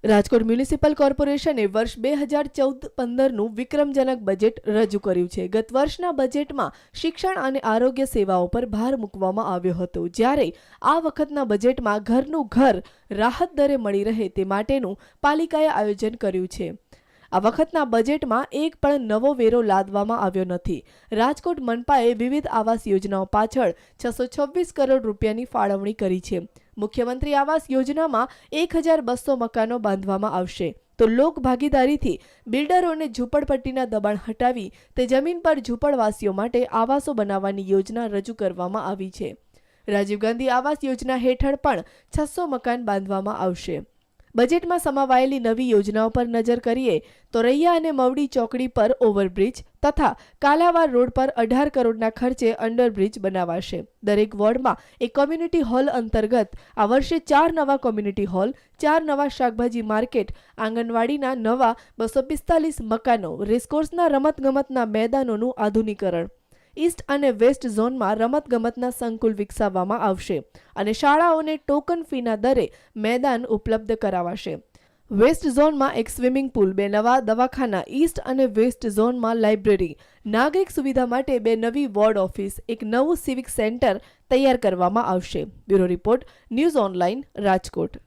Rajkot municipal કોર્પોરેશને વર્ષ 2014-15નું વિક્રમજનક budget રજૂ કર્યું છે. ગત વર્ષના બજેટમાં શિક્ષણ અને આરોગ્ય સેવાઓ પર ભાર મૂકવામાં આવ્યો હતો, જ્યારે આ વખતના બજેટમાં ઘરનું ઘર રાહત દરે મળી રહે તે માટેનું પાલિકાએ આયોજન કર્યું છે. આ વખતના બજેટમાં એક પણ નવો વેરો લાદવામાં આવ્યો નથી. રાજકોટ મનપાએ વિવિધ આવાસ યોજનાઓ પાછળ 626 કરોડ રૂપિયાની ફાળવણી કરી છે. મુખ્યમંત્રી આવાસ યોજનામાં 1200 મકાનો બાંધવામાં આવશે, તો લોક ભાગીદારીથી બિલ્ડરોને ઝૂંપડપટ્ટીના દબાણ હટાવી તે જમીન પર ઝૂંપડવાસીઓ માટે આવાસો બનાવવાની યોજના રજૂ કરવામાં આવી છે. રાજીવ ગાંધી આવાસ યોજના હેઠળ પણ 600 મકાન બાંધવામાં આવશે. બજેટમાં સમાવાયેલી નવી યોજનાઓ પર નજર કરીએ તો રૈયા અને મવડી ચોકડી પર ઓવરબ્રિજ તથા કાલાવાર રોડ પર 18 કરોડના ખર્ચે અંડરબ્રિજ બનાવાશે. દરેક વોર્ડમાં એક કોમ્યુનિટી હોલ અંતર્ગત આ વર્ષે 4 નવા કોમ્યુનિટી હોલ, 4 નવા શાકભાજી માર્કેટ, આંગણવાડીના નવા 245 મકાનો, રેસકોર્સના રમતગમતના મેદાનોનું આધુનિકરણ, ઈસ્ટ અને વેસ્ટ ઝોનમાં રમતગમતના સંકુલ વિકસાવવામાં આવશે અને શાળાઓને ટોકન ફીના દરે મેદાન ઉપલબ્ધ કરાવાશે. વેસ્ટ ઝોનમાં એક સ્વિમિંગ પુલ, 2 નવા દવાખાના, ઈસ્ટ અને વેસ્ટ ઝોનમાં લાઇબ્રેરી, નાગરિક સુવિધા માટે 2 નવી વોર્ડ ઓફિસ, એક નવું સિવિક સેન્ટર તૈયાર કરવામાં આવશે. Bureau report, news online, Rajkot.